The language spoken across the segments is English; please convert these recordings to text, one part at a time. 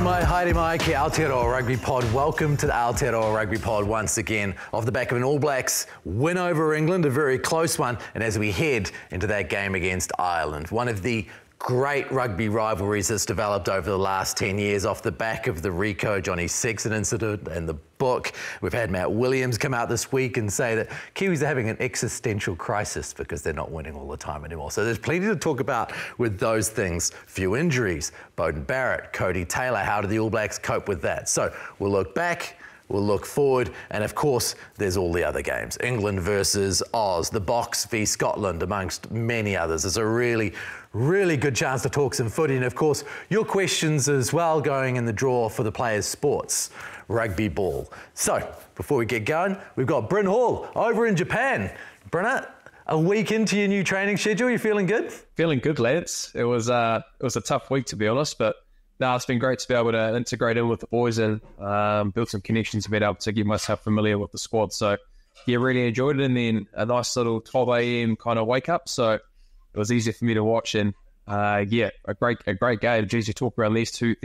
mai, haere mai, ki Aotearoa Rugby Pod. Welcome to the Aotearoa Rugby Pod once again, off the back of an All Blacks win over England, a very close one, and as we head into that game against Ireland, one of the great rugby rivalries that's developed over the last 10 years off the back of the Rico Johnny Sexton incident and the book. We've had Matt Williams come out this week and say that Kiwis are having an existential crisis because they're not winning all the time anymore. So there's plenty to talk about with those things. Few injuries, Beauden Barrett, Cody Taylor, how do the All Blacks cope with that? So we'll look back, we'll look forward, and of course, there's all the other games. England versus Oz, the Box v Scotland, amongst many others. It's a really good chance to talk some footy. And of course, your questions as well going in the draw for the Players Sports Rugby Ball. So, before we get going, we've got Bryn Hall over in Japan. Brynna, a week into your new training schedule, you feeling good? Feeling good, lads. It was a tough week, to be honest, but no, it's been great to be able to integrate in with the boys and build some connections, be able to get myself familiar with the squad. So, yeah, really enjoyed it. And then a nice little 12 a.m. kind of wake up. So it was easy for me to watch. And yeah, a great game. Geez, you talk around these two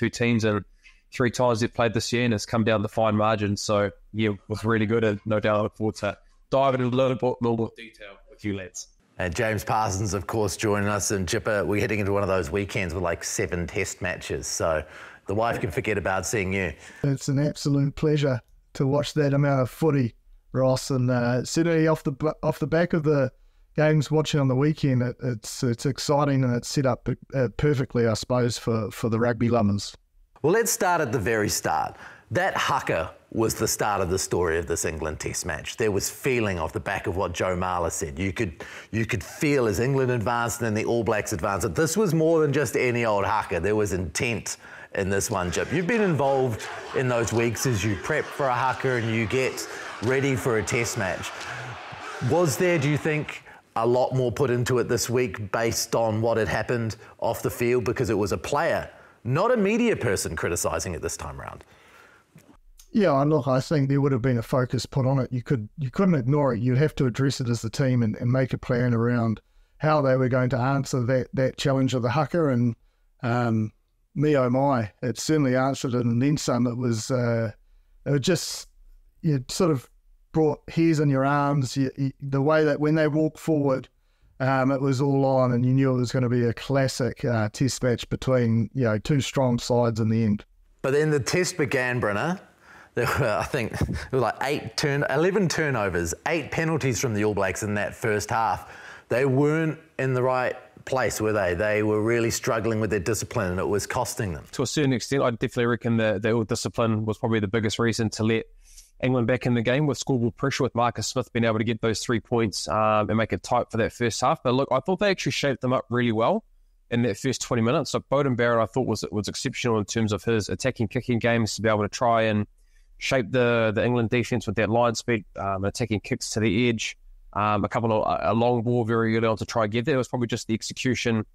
teams, and 3 times they've played this year, and it's come down to fine margins. So yeah, it was really good, and no doubt I look forward to diving into a little bit more detail with you lads. And James Parsons, of course, joining us. And Jipper, we're heading into one of those weekends with like 7 test matches. So the wife can forget about seeing you. It's an absolute pleasure to watch that amount of footy, Ross. And certainly off the back of the games watching on the weekend, it's exciting, and it's set up perfectly, I suppose, for the rugby lovers. Well, let's start at the very start. That haka was the start of the story of this England Test match. There was feeling off the back of what Joe Marler said. You could feel as England advanced and then the All Blacks advanced that this was more than just any old haka. There was intent in this one, Jip. You've been involved in those weeks as you prep for a haka and you get ready for a Test match. Was there, do you think, a lot more put into it this week based on what had happened off the field, because it was a player, not a media person, criticising it this time around? Yeah, and look, I think there would have been a focus put on it. You couldn't ignore it. You'd have to address it as a team and make a plan around how they were going to answer that challenge of the haka. And me oh my, it certainly answered it, and then some. It was just, you sort of brought hairs in your arms. The way that when they walked forward, it was all on, and you knew it was going to be a classic test match between 2 strong sides in the end. But then the test began, Brynna. There were, I think, there were like 11 turnovers, 8 penalties from the All Blacks in that first half. They weren't in the right place, were they? They were really struggling with their discipline, and it was costing them. To a certain extent, I definitely reckon the ill discipline was probably the biggest reason to let England back in the game, with scoreboard pressure, with Marcus Smith being able to get those 3 points and make it tight for that first half. But look, I thought they actually shaped them up really well in that first 20 minutes. So Beauden Barrett, I thought, was exceptional in terms of his attacking, kicking games, to be able to try and shape the England defence with that line speed, attacking kicks to the edge, a long ball very early on to try and get there. It was probably just the execution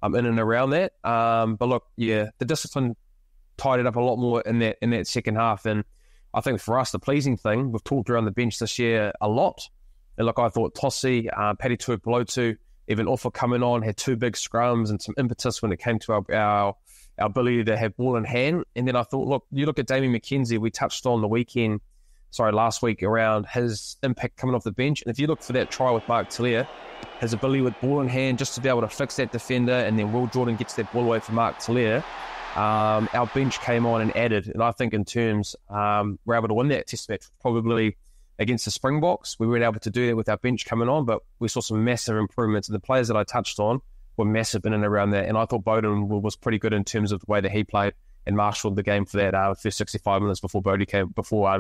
in and around that. But look, yeah, the discipline tied it up a lot more in that second half. And I think for us, the pleasing thing, we've talked around the bench this year a lot. And look, I thought Tossi, Paddy Tuipulotu, even Offa coming on, had 2 big scrums and some impetus when it came to our ability to have ball in hand. And then I thought, look, you look at Damien McKenzie, we touched on last week around his impact coming off the bench. And if you look for that try with Mark Talia, his ability with ball in hand just to be able to fix that defender, and then Will Jordan gets that ball away from Mark Talia, our bench came on and added. And I think in terms, we're able to win that test match probably against the Springboks. We weren't able to do that with our bench coming on, but we saw some massive improvements. And the players that I touched on were massive in and around that. And I thought Beauden was pretty good in terms of the way that he played and marshalled the game for that first 65 minutes before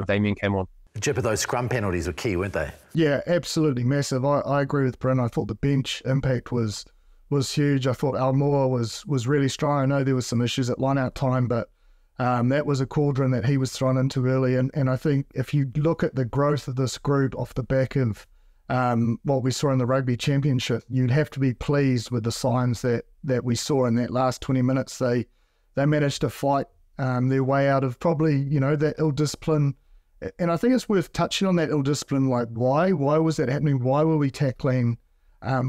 Damien came on. Jipper, those scrum penalties were key, weren't they? Yeah, absolutely massive. I agree with Bryn. I thought the bench impact was huge. I thought Almore was really strong. I know there was some issues at line-out time, but that was a cauldron that he was thrown into early. And I think if you look at the growth of this group off the back of what we saw in the Rugby Championship, you'd have to be pleased with the signs that we saw in that last 20 minutes. They managed to fight their way out of probably, that ill-discipline. And I think it's worth touching on that ill-discipline, like why was that happening? Why were we tackling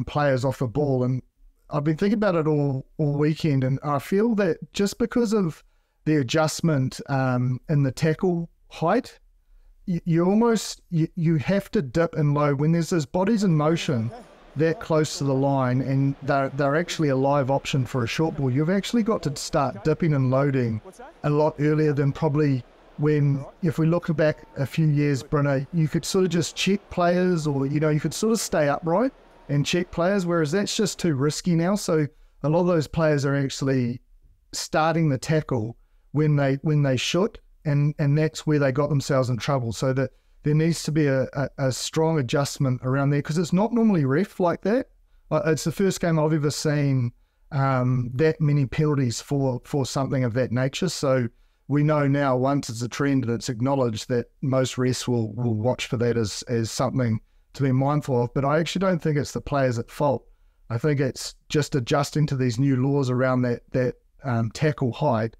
players off the ball? And I've been thinking about it all weekend, and I feel that just because of the adjustment in the tackle height. You have to dip and load when there's those bodies in motion that close to the line, and they're actually a live option for a short ball. You've actually got to start dipping and loading a lot earlier than probably when, if we look back a few years, Brynner, you could sort of just check players, or you could sort of stay upright and check players, whereas that's just too risky now. So a lot of those players are actually starting the tackle when they should, and that's where they got themselves in trouble. So that there needs to be a strong adjustment around there, because it's not normally ref like that. It's the first game I've ever seen that many penalties for something of that nature. So we know now, once it's a trend and it's acknowledged, that most refs will watch for that as something to be mindful of. But I actually don't think it's the players at fault. I think it's just adjusting to these new laws around that tackle height.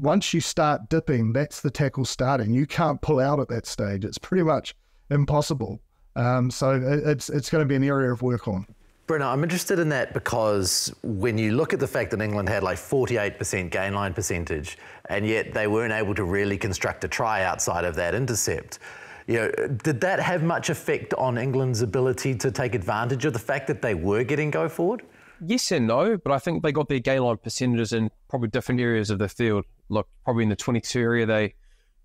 Once you start dipping, that's the tackle starting. You can't pull out at that stage. It's pretty much impossible. So it's going to be an area of work on. Brenna, I'm interested in that because when you look at the fact that England had like 48% gain line percentage, and yet they weren't able to really construct a try outside of that intercept, did that have much effect on England's ability to take advantage of the fact that they were getting go forward? Yes and no, but I think they got their gain line percentages in probably different areas of the field. Look, probably in the 22 area, they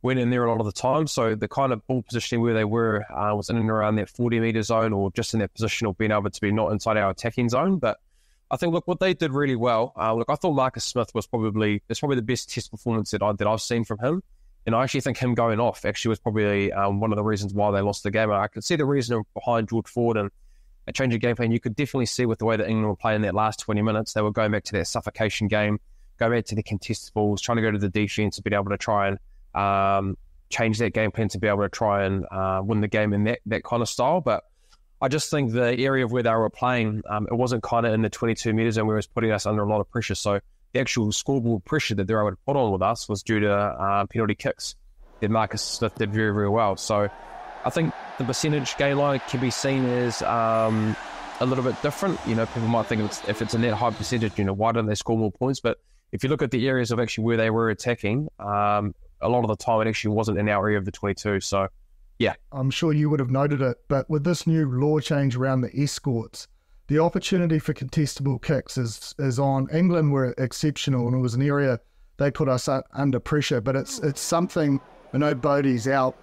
went in there a lot of the time. So the kind of ball positioning where they were was in and around that 40-metre zone, or just in that position of being able to be not inside our attacking zone. But I think, look, what they did really well, I thought Marcus Smith was probably the best test performance that I've seen from him. And I actually think him going off actually was probably one of the reasons why they lost the game. I could see the reason behind George Ford and a change of game plan. You could definitely see with the way that England were playing that last 20 minutes, they were going back to that suffocation game, going back to the contested balls, trying to go to the defence and be able to try and change that game plan to be able to try and win the game in that kind of style. But I just think the area of where they were playing, it wasn't kind of in the 22 metres zone where it was putting us under a lot of pressure. So the actual scoreboard pressure that they were able to put on with us was due to penalty kicks that Marcus Smith did very, very well. So I think the percentage gain line can be seen as a little bit different. People might think if it's a net high percentage, why don't they score more points? But if you look at the areas of actually where they were attacking, a lot of the time it actually wasn't in our area of the 22. So, yeah. I'm sure you would have noted it, but with this new law change around the escorts, the opportunity for contestable kicks is on. England were exceptional, and it was an area they put us under pressure. But it's something, I know Bodie's out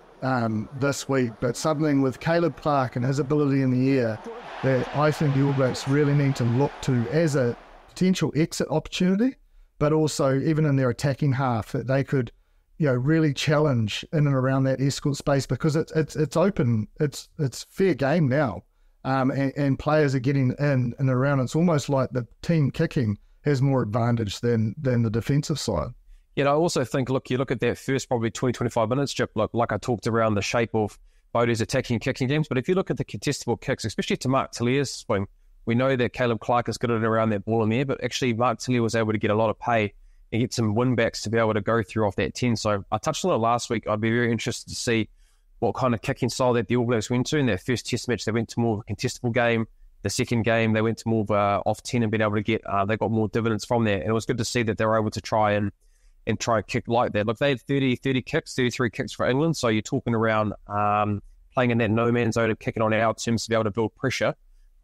this week, but something with Caleb Clark and his ability in the air that I think the All Blacks really need to look to as a potential exit opportunity, but also even in their attacking half, that they could really challenge in and around that escort space, because it's open, it's fair game now, and players are getting in and around. It's almost like the team kicking has more advantage than the defensive side. I also think, you look at that first probably 20-25 minutes, Chip, like I talked around the shape of Bodie's attacking kicking games, but if you look at the contestable kicks, especially to Mark Tillier's swing, we know that Caleb Clark is good at around that ball in there, but actually Mark Tillier was able to get a lot of pay and get some win backs to be able to go through off that 10. So I touched on it last week. I'd be very interested to see what kind of kicking style that the All Blacks went to. In their first test match, they went to more of a contestable game. The second game, they went to more of a off 10 and been able to get, they got more dividends from there. And it was good to see that they were able to try and kick like that. Look, they had 30 kicks, 33 kicks for England. So you're talking around playing in that no-man zone and kicking on our terms to be able to build pressure.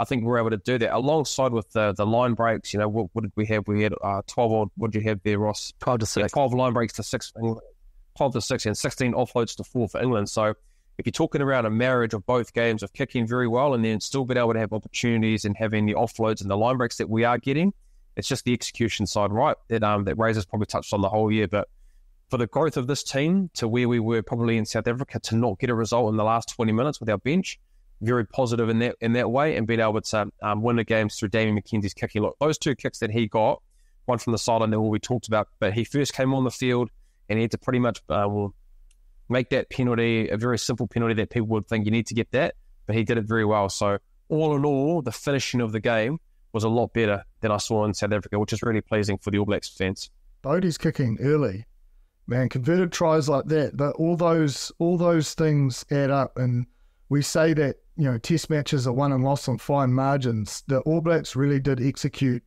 I think we're able to do that alongside with the line breaks. What did we have? We had 12 odd. What did you have there, Ross? 12 to 6. Yeah, 12 line breaks to 6, 12 to 6, and 16 offloads to 4 for England. So if you're talking around a marriage of both games of kicking very well and then still being able to have opportunities and having the offloads and the line breaks that we are getting, it's just the execution side, right? That Razor's probably touched on the whole year. But for the growth of this team to where we were probably in South Africa to not get a result in the last 20 minutes with our bench, very positive in that way, and being able to win the games through Damien McKenzie's kicking. Look, those 2 kicks that he got, one from the sideline that we talked about, but he first came on the field and he had to pretty much make that penalty a very simple penalty that people would think you need to get that, but he did it very well. So all in all, the finishing of the game was a lot better than I saw in South Africa, which is really pleasing for the All Blacks fans. Bodie's kicking early, man, converted tries like that, but all those things add up. And we say that test matches are won and lost on fine margins. The All Blacks really did execute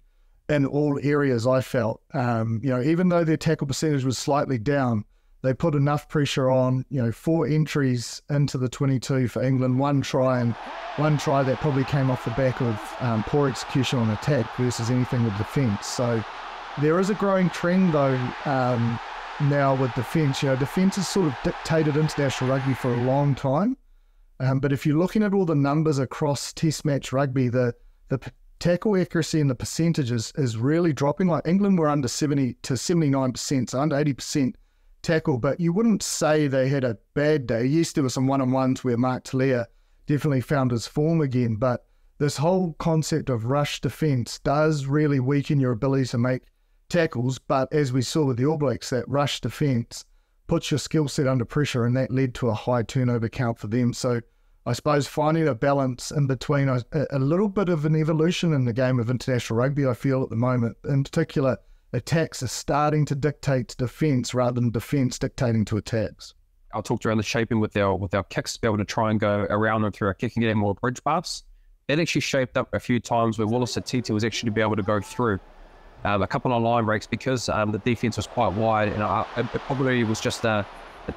in all areas, I felt. Even though their tackle percentage was slightly down, they put enough pressure on, 4 entries into the 22 for England, one try that probably came off the back of poor execution on attack versus anything with defence. So there is a growing trend, though, now with defence. Defence has sort of dictated international rugby for a long time. But if you're looking at all the numbers across Test match rugby, the tackle accuracy and the percentages is really dropping. Like England were under 70 to 79%, so under 80% tackle, but you wouldn't say they had a bad day. Yes, there were some one-on-ones where Mark Talia definitely found his form again, but this whole concept of rush defence does really weaken your ability to make tackles. But as we saw with the All Blacks, that rush defence puts your skill set under pressure, and that led to a high turnover count for them. So I suppose finding a balance in between, a little bit of an evolution in the game of international rugby, I feel at the moment. In particular, attacks are starting to dictate to defence rather than defence dictating to attacks. I talked around the shaping with our kicks to be able to try and go around them through our kicking game or bridge pass. It actually shaped up a few times where Wallace Atiti was actually to be able to go through a couple of line breaks because the defence was quite wide, and it probably was just a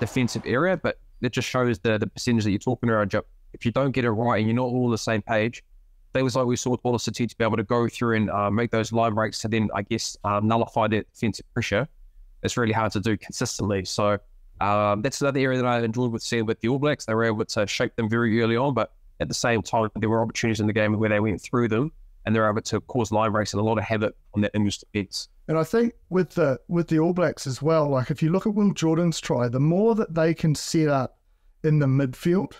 defensive area, but it just shows the percentage that you're talking about. If you don't get it right and you're not all on the same page, things like we saw with Wallace Atiti to be able to go through and make those line breaks to then, I guess, nullify that defensive pressure, it's really hard to do consistently. So that's another area that I enjoyed with seeing with the All Blacks. They were able to shape them very early on, but at the same time, there were opportunities in the game where they went through them and they were able to cause line breaks and a lot of havoc on that English defence. And I think with the All Blacks as well, like if you look at Will Jordan's try, the more that they can set up in the midfield,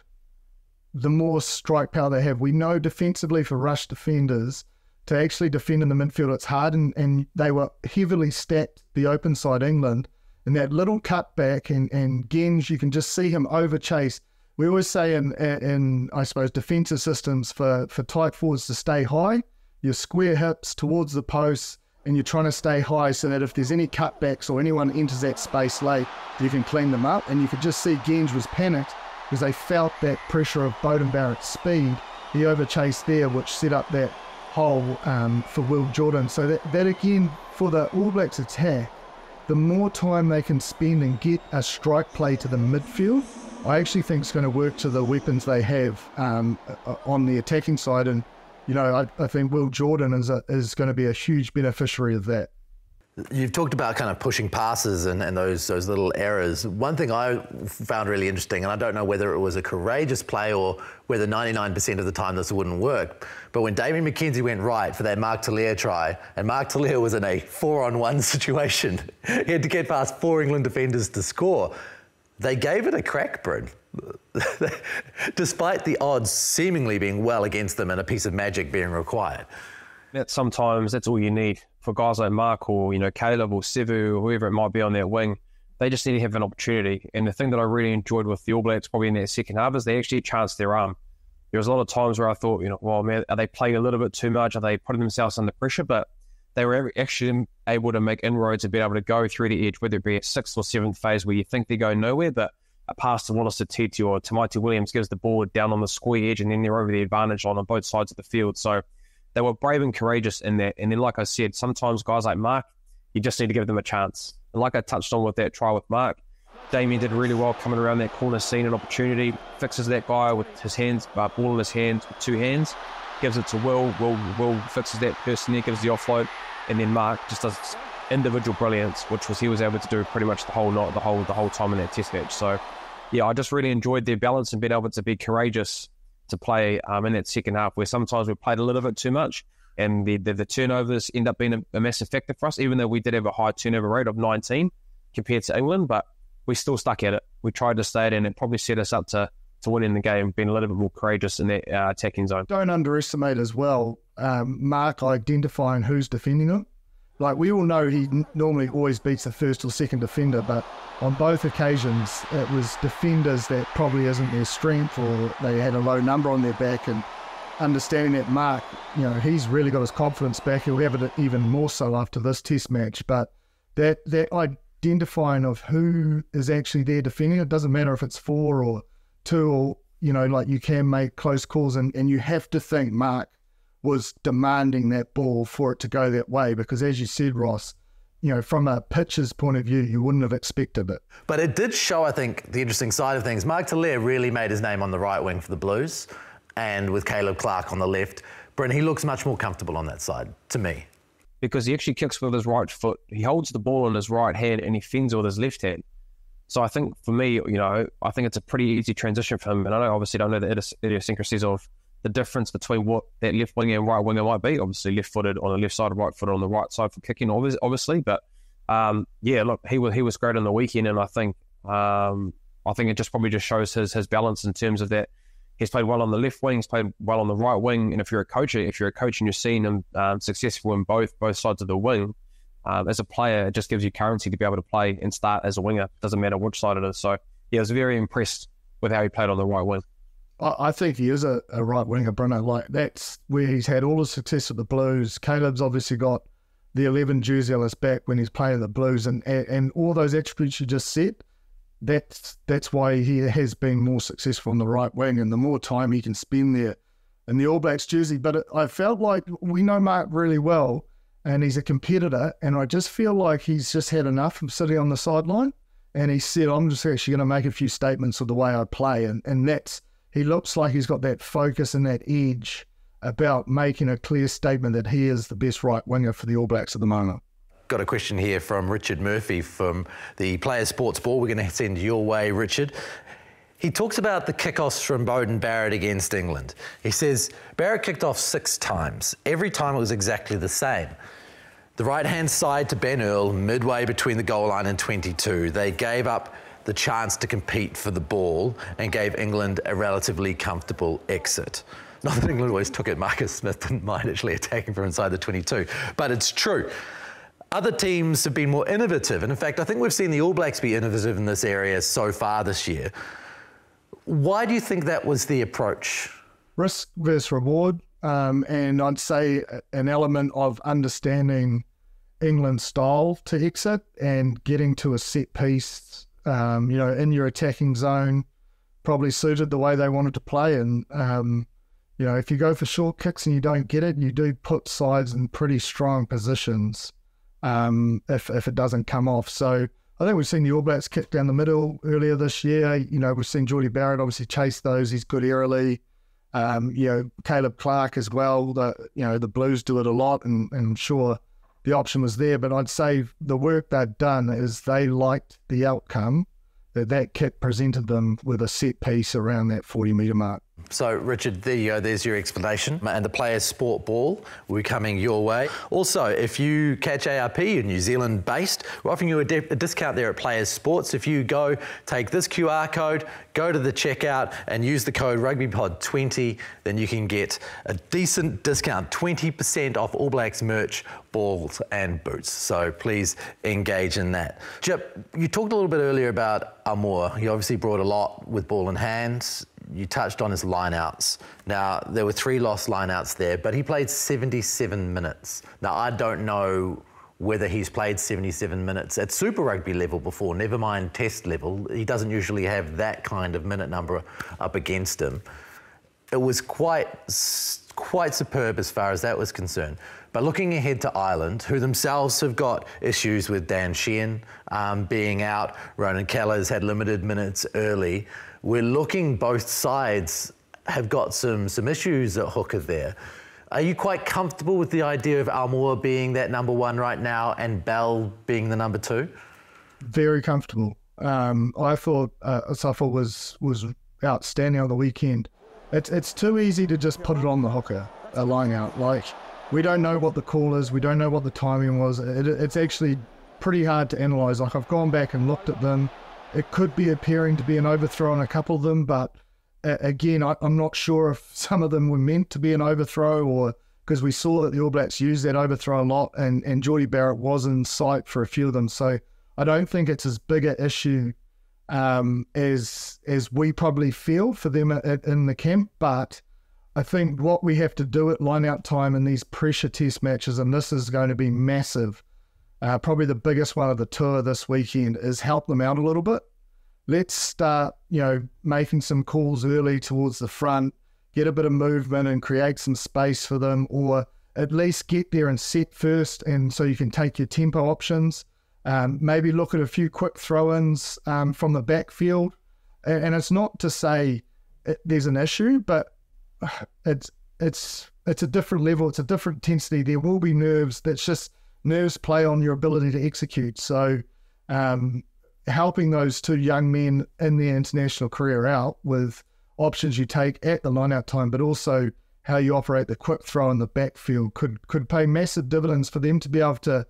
the more strike power they have. We know defensively for rush defenders to actually defend in the midfield, it's hard, and they were heavily stacked the open side England, and that little cutback and Genge, you can just see him over chase. We always say in I suppose defensive systems for tight forwards to stay high, your square hips towards the posts, and you're trying to stay high so that if there's any cutbacks or anyone enters that space late, you can clean them up. And you could just see Genge was panicked because they felt that pressure of Beauden Barrett's speed. He overchased there, which set up that hole for Will Jordan. So that again, for the All Blacks attack, the more time they can spend and get a strike play to the midfield, I actually think it's going to work to the weapons they have on the attacking side. And, I think Will Jordan is going to be a huge beneficiary of that. You've talked about kind of pushing passes and those little errors. One thing I found really interesting, and I don't know whether it was a courageous play or whether 99% of the time this wouldn't work, but when Damien McKenzie went right for that Mark Talia try, and Mark Talia was in a 4-on-1 situation, he had to get past 4 England defenders to score. They gave it a crack, Bryn. Despite the odds seemingly being well against them and a piece of magic being required. Sometimes that's all you need for guys like Mark or Caleb or Sevu or whoever it might be on that wing. They just need to have an opportunity. And the thing that I really enjoyed with the All Blacks probably in that second half is they actually chanced their arm. There was a lot of times where I thought, well, man, are they playing a little bit too much? Are they putting themselves under pressure? But they were actually able to make inroads and be able to go through the edge, whether it be a 6th or 7th phase where you think they're going nowhere, but a pass to Wallace Atiti or Tamaiti Williams gives the ball down on the square edge and then they're over the advantage line on both sides of the field. So they were brave and courageous in that. And then, like I said, sometimes guys like Mark, you just need to give them a chance. And like I touched on with that try with Mark, Damien did really well coming around that corner, seeing an opportunity, fixes that guy with his hands, ball in his hands with 2 hands, gives it to Will. Will fixes that person there, gives the offload, and then Mark just does individual brilliance, which he was able to do pretty much the whole time in that test match. So, yeah, I just really enjoyed their balance and being able to be courageous to play in that second half, where sometimes we played a little bit too much and the turnovers end up being a massive factor for us, even though we did have a high turnover rate of 19 compared to England, but we still stuck at it. We tried to stay at it, and it probably set us up to winning the game, being a little bit more courageous in that attacking zone. Don't underestimate as well Mark identifying who's defending him. Like, we all know he normally always beats the first or second defender, but on both occasions it was defenders that probably isn't their strength, or they had a low number on their back. And understanding that Mark, he's really got his confidence back. He'll have it even more so after this test match. But that identifying of who is actually there defending, it doesn't matter if it's 4 or 2, or like you can make close calls, and you have to think Mark was demanding that ball for it to go that way, because as you said, Ross, from a pitcher's point of view, you wouldn't have expected it. But it did show, I think, the interesting side of things. Mark Talair really made his name on the right wing for the Blues, and with Caleb Clark on the left. Bryn, he looks much more comfortable on that side, to me. Because he actually kicks with his right foot. He holds the ball in his right hand and he fends with his left hand. So I think for me, I think it's a pretty easy transition for him. And I obviously don't know the idiosyncrasies of the difference between what that left winger and right winger might be. Obviously left-footed on the left side, right-footed on the right side for kicking, obviously. But look, he was great on the weekend, and I think it just probably just shows his balance in terms of that. He's played well on the left wing, he's played well on the right wing, and if you're a coach and you're seeing him successful in both sides of the wing, as a player, it just gives you currency to be able to play and start as a winger. Doesn't matter which side it is. So I was very impressed with how he played on the right wing. I think he is a right winger, Bruno. Like, that's where he's had all the success at the Blues. Caleb's obviously got the 11 jersey on his back when he's playing the Blues, and all those attributes you just said. That's why he has been more successful on the right wing, and the more time he can spend there in the All Blacks jersey. But I felt like we know Mark really well, and he's a competitor, and I just feel like he's just had enough of sitting on the sideline, and he said, I'm just actually going to make a few statements of the way I play, and that's, he looks like he's got that focus and that edge about making a clear statement that he is the best right winger for the All Blacks at the moment. Got a question here from Richard Murphy from the Players Sports Ball. We're going to send your way, Richard. He talks about the kickoffs from Beauden Barrett against England. He says, Barrett kicked off 6 times. Every time it was exactly the same. The right-hand side to Ben Earl, midway between the goal line and 22. They gave up the chance to compete for the ball and gave England a relatively comfortable exit. Not that England always took it. Marcus Smith didn't mind actually attacking from inside the 22, but it's true. Other teams have been more innovative, and in fact, I think we've seen the All Blacks be innovative in this area so far this year. Why do you think that was the approach? Risk versus reward, and I'd say an element of understanding England's style to exit and getting to a set piece, in your attacking zone, probably suited the way they wanted to play. And, if you go for short kicks and you don't get it, you do put sides in pretty strong positions if it doesn't come off. So I think we've seen the All Blacks kick down the middle earlier this year. We've seen Geordie Barrett obviously chase those. He's good aerially. Caleb Clark as well. The Blues do it a lot, and I'm sure the option was there. But I'd say the work they've done is they liked the outcome that kick presented them with a set piece around that 40-metre mark. So, Richard, there you go. There's your explanation. And the Players Sport Ball will be coming your way. Also, if you catch ARP, you're New Zealand-based, we're offering you a discount there at Players Sports. If you go, take this QR code, go to the checkout and use the code RugbyPod20, then you can get a decent discount, 20% off All Blacks merch, balls and boots. So please engage in that. Jip, you talked a little bit earlier about Aotearoa. He obviously brought a lot with ball in hand. You touched on his lineouts. Now, there were 3 lost lineouts there, but he played 77 minutes. Now, I don't know whether he's played 77 minutes at Super Rugby level before, never mind Test level. He doesn't usually have that kind of minute number up against him. It was quite superb as far as that was concerned. But looking ahead to Ireland, who themselves have got issues with Dan Sheehan being out, Ronan Keller's had limited minutes early. We're looking, both sides have got some issues at hooker there. Are you quite comfortable with the idea of Aotearoa being that number 1 right now and Bell being the number 2? Very comfortable. I thought Suffolk was outstanding on the weekend. It's too easy to just put it on the hooker, a line out. Like, we don't know what the call is. We don't know what the timing was. It's actually pretty hard to analyse. Like, I've gone back and looked at them. It could be appearing to be an overthrow on a couple of them, but again, I'm not sure if some of them were meant to be an overthrow, or because we saw that the All Blacks used that overthrow a lot, and Geordie Barrett was in sight for a few of them. So I don't think it's as big an issue as we probably feel for them in the camp. But I think what we have to do at line-out time in these pressure test matches, and this is going to be massive, probably the biggest one of the tour this weekend, is help them out a little bit. Let's start, making some calls early towards the front, get a bit of movement and create some space for them, or at least get there and set first, and so you can take your tempo options. Maybe look at a few quick throw-ins from the backfield. And it's not to say there's an issue, but it's a different level. It's a different intensity. There will be nerves. That's just nerves play on your ability to execute. So helping those two young men in their international career out with options you take at the line-out time, but also how you operate the quick throw in the backfield could pay massive dividends for them to be able to,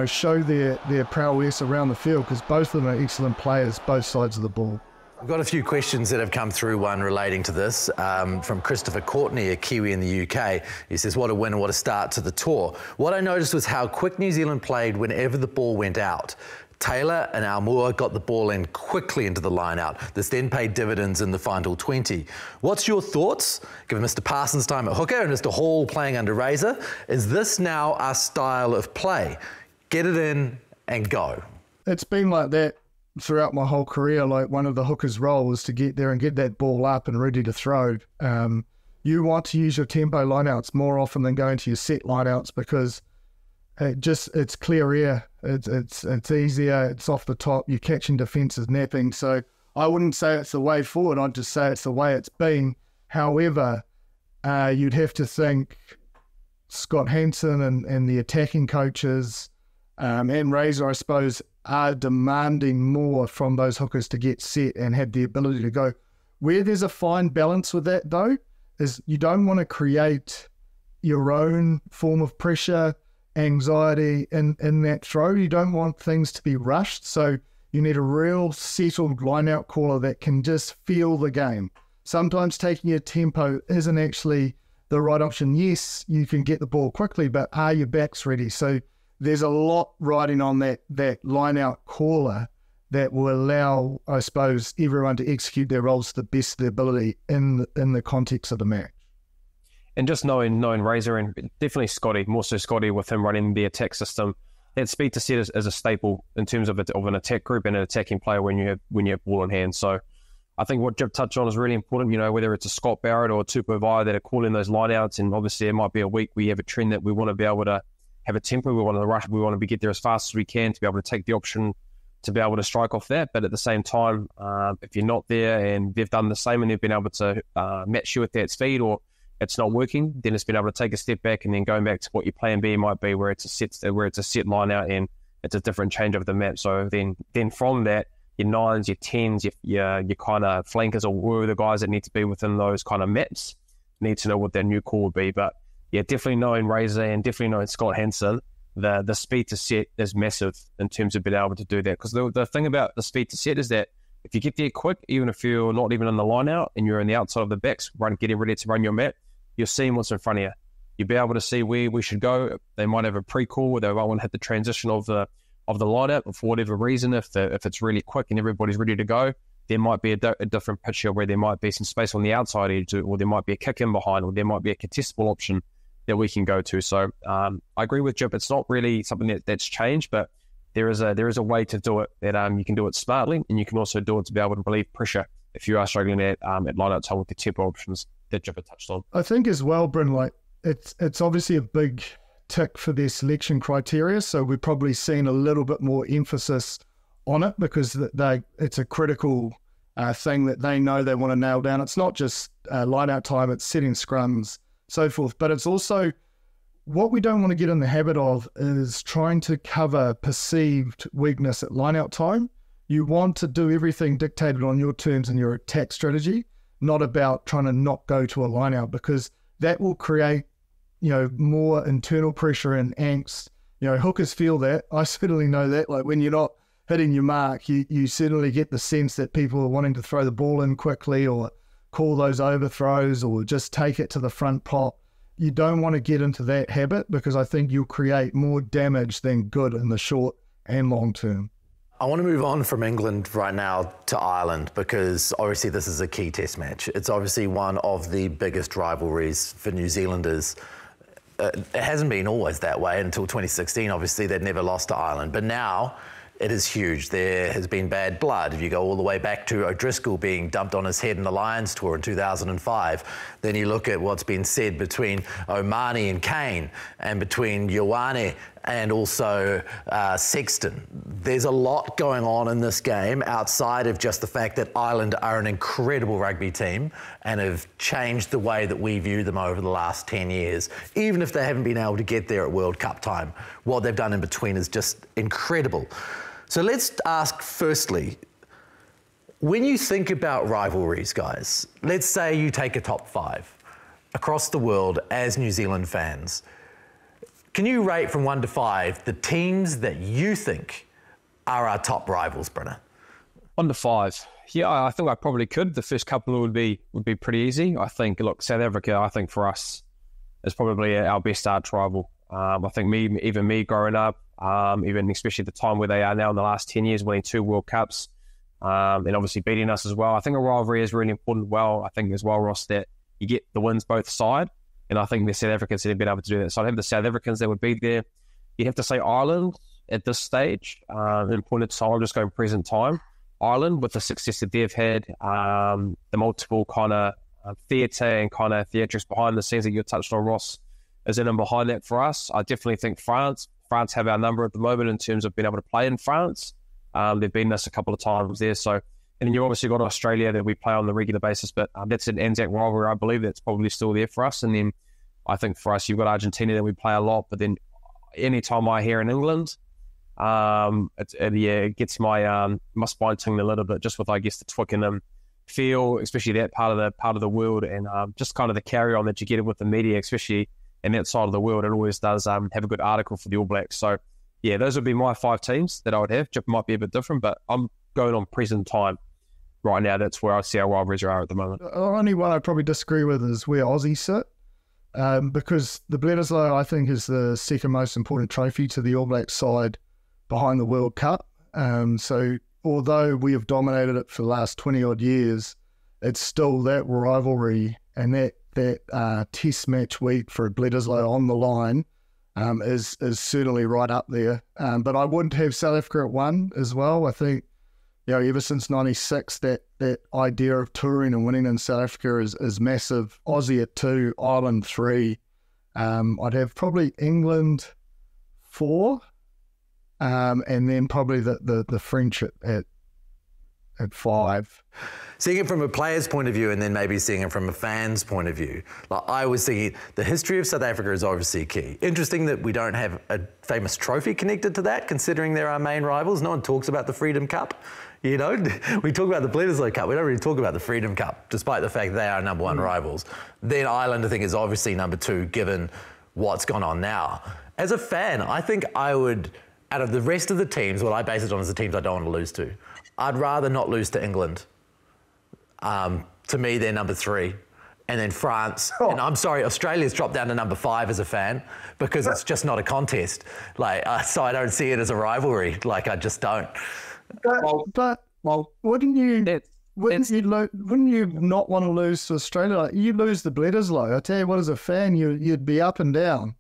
show their prowess around the field, because both of them are excellent players, both sides of the ball. We've got a few questions that have come through, one relating to this, from Christopher Courtney, a Kiwi in the UK. He says, what a win, what a start to the tour. What I noticed was how quick New Zealand played whenever the ball went out. Taylor and Aotearoa got the ball in quickly into the line-out. This then paid dividends in the final 20. What's your thoughts, given Mr. Parsons' time at hooker and Mr. Hall playing under Razor? Is this now our style of play? Get it in and go. It's been like that throughout my whole career. Like, one of the hooker's role is to get there and get that ball up and ready to throw. You want to use your tempo lineouts more often than going to your set lineouts, because it's clear air. It's easier. It's off the top. You're catching defences napping. So I wouldn't say it's the way forward. I'd just say it's the way it's been. However, you'd have to think Scott Hansen and the attacking coaches and Razor, I suppose, are demanding more from those hookers to get set and have the ability to go. Where there's a fine balance with that, though, is you don't want to create your own form of pressure, anxiety in that throw. You don't want things to be rushed, so you need a real settled line-out caller that can just feel the game. Sometimes taking your tempo isn't actually the right option. Yes, you can get the ball quickly, but are your backs ready? So there's a lot riding on that line-out caller that will allow, I suppose, everyone to execute their roles to the best of their ability in the context of the match. And just knowing Razor, and definitely Scotty, more so Scotty with him running the attack system, that speed to set is a staple in terms of an attack group and an attacking player when you have ball in hand. So I think what Jib touched on is really important, whether it's a Scott Barrett or a Tupou Vaa'i that are calling those lineouts, and obviously it might be a week where you have a trend that we want to be able to have a tempo, we want to rush, we want to get there as fast as we can to be able to take the option to be able to strike off that. But at the same time, if you're not there and they've done the same and they've been able to match you at that speed, or it's not working, then it's been able to take a step back and then going back to what your plan B might be, where it's a set line out and it's a different change of the map. So then from that, your 9s, your 10s, your kind of flankers, or were the guys that need to be within those kind of maps, need to know what their new call would be. But yeah, definitely knowing Razor and definitely knowing Scott Hansen, the speed to set is massive in terms of being able to do that. Because the thing about the speed to set is that if you get there quick, even if you're not even in the line out and you're in the outside of the backs, getting ready to run your map, you're seeing what's in front of you. You'll be able to see where we should go. They might have a pre-call where they might want to hit the transition of the line-out, but for whatever reason, if it's really quick and everybody's ready to go, there might be a different picture where there might be some space on the outside edge, or there might be a kick in behind, or there might be a contestable option that we can go to. So I agree with Jip. It's not really something that's changed, but there is a way to do it that you can do it smartly, and you can also do it to be able to relieve pressure if you are struggling at line-out time with the tempo options that Jip had touched on. I think as well, Bryn, like it's obviously a big tick for their selection criteria, so we've probably seen a little bit more emphasis on it because it's a critical thing that they know they want to nail down. It's not just line-out time, it's setting scrums, so forth, but it's also what we don't want to get in the habit of is trying to cover perceived weakness at line-out time. You want to do everything dictated on your terms and your attack strategy, not about trying to not go to a line-out, because that will create more internal pressure and angst. Hookers feel that. I certainly know that. Like when you're not hitting your mark, you certainly get the sense that people are wanting to throw the ball in quickly or call those overthrows or just take it to the front pot. You don't want to get into that habit, because I think you'll create more damage than good in the short and long term. I want to move on from England right now to Ireland, because obviously this is a key test match. It's obviously one of the biggest rivalries for New Zealanders. It hasn't been always that way until 2016. Obviously, they'd never lost to Ireland. But now it is huge. There has been bad blood. If you go all the way back to O'Driscoll being dumped on his head in the Lions tour in 2005, then you look at what's been said between Omani and Kane, and between Ioane and also Sexton. There's a lot going on in this game outside of just the fact that Ireland are an incredible rugby team and have changed the way that we view them over the last 10 years. Even if they haven't been able to get there at World Cup time, what they've done in between is just incredible. So let's ask firstly, when you think about rivalries, guys, let's say you take a top 5 across the world as New Zealand fans. Can you rate from 1 to 5 the teams that you think are our top rivals, Brenner? 1 to 5. Yeah, I think I probably could. The first couple would be pretty easy. I think, look, South Africa, I think for us is probably our best arch rival. I think even me growing up, even especially the time where they are now in the last 10 years, winning 2 World Cups, and obviously beating us as well. I think a rivalry is really important. Well, I think as well, Ross, that you get the wins both sides. And I think the South Africans have been able to do that. So I'd have the South Africans that would be there. You'd have to say Ireland at this stage, in point of time, just going present time. Ireland, with the success that they've had, the multiple kind of theatre and kind of theatrics behind the scenes that you touched on, Ross, is in and behind that for us. I definitely think France have our number at the moment in terms of being able to play in France. They've beaten us a couple of times there. So, and then you've obviously got Australia that we play on the regular basis, but that's an Anzac rivalry. I believe that's probably still there for us. And then I think for us, you've got Argentina that we play a lot. But then any time I hear in England, it gets my spine tingling a little bit, just with, I guess, the Twickenham feel, especially that part of the world, and just kind of the carry on that you get with the media, especially in that side of the world. It always does have a good article for the All Blacks. So yeah, those would be my 5 teams that I would have. Jip might be a bit different, but I'm going on present time right now. That's where I see our rivalries are at the moment. The only one I probably disagree with is where Aussie sit, because the Bledisloe, I think, is the second most important trophy to the All Blacks side behind the World Cup. So although we have dominated it for the last 20 odd years, it's still that rivalry, and that test match week for Bledisloe on the line is certainly right up there. But I would have South Africa at 1 as well. I think, ever since 96, that idea of touring and winning in South Africa is massive. Aussie at 2, Ireland 3. I'd have probably England 4, and then probably the French at 5. Seeing it from a player's point of view, and then maybe seeing it from a fan's point of view, like I was thinking, the history of South Africa is obviously key. Interesting that we don't have a famous trophy connected to that, considering they're our main rivals. No one talks about the Freedom Cup. We talk about the Bledisloe Cup. We don't really talk about the Freedom Cup, despite the fact they are number 1 rivals. Then Ireland, I think, is obviously number 2, given what's gone on now. As a fan, I think I would, out of the rest of the teams, what I base it on is the teams I don't want to lose to. I'd rather not lose to England. To me, they're number 3. And then France. Oh. And I'm sorry, Australia's dropped down to number 5 as a fan, because it's just not a contest. So I don't see it as a rivalry. I just don't. But wouldn't you not want to lose to Australia? You lose the Bledisloe, I tell you what, as a fan, you'd be up and down.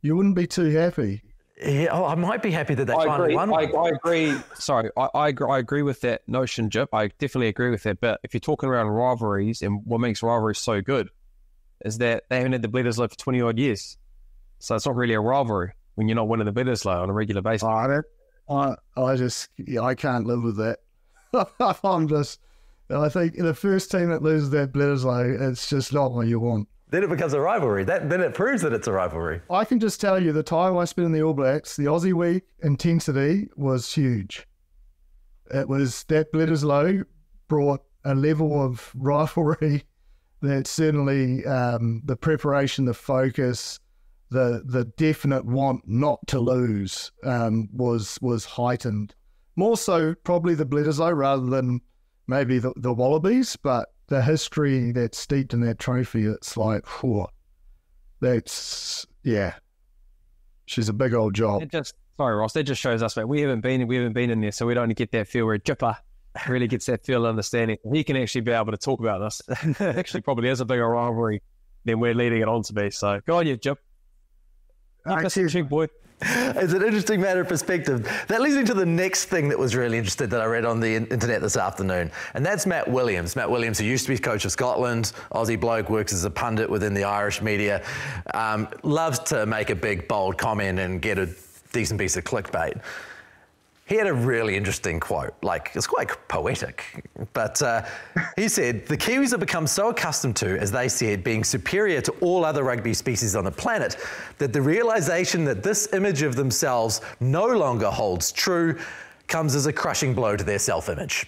You wouldn't be too happy. Yeah, I might be happy that they finally won. I agree. Sorry, I agree with that notion, Jip. I definitely agree with that. But if you're talking around rivalries, and what makes rivalries so good is that they haven't had the Bledisloe for 20 odd years. So it's not really a rivalry when you're not winning the Bledisloe on a regular basis. I can't live with that. I think the first team that loses that Bledisloe, it's just not what you want. Then it becomes a rivalry. Then it proves that it's a rivalry. I can just tell you, the time I spent in the All Blacks, the Aussie week intensity was huge. It was that Bledisloe brought a level of rivalry that certainly the preparation, the focus, the definite want not to lose was heightened. More so probably the Bledisloe rather than maybe the Wallabies, but the history that's steeped in that trophy, it's like, she's a big old job. Sorry, Ross, that just shows us, mate, we haven't been in there, so we don't get that feel where Jipper really gets that feel of understanding. He can actually be able to talk about this. Actually, probably is a bigger rivalry than we're leading it on to be. So go on, you Jip. That's a cheap boy. It's an interesting matter of perspective. That leads me to the next thing that was really interesting that I read on the internet this afternoon, and that's Matt Williams. Matt Williams, who used to be coach of Scotland, Aussie bloke, works as a pundit within the Irish media, loves to make a big, bold comment and get a decent piece of clickbait. He had a really interesting quote, like it's quite poetic, but he said, the Kiwis have become so accustomed to, as they said, being superior to all other rugby species on the planet, that the realization that this image of themselves no longer holds true comes as a crushing blow to their self-image.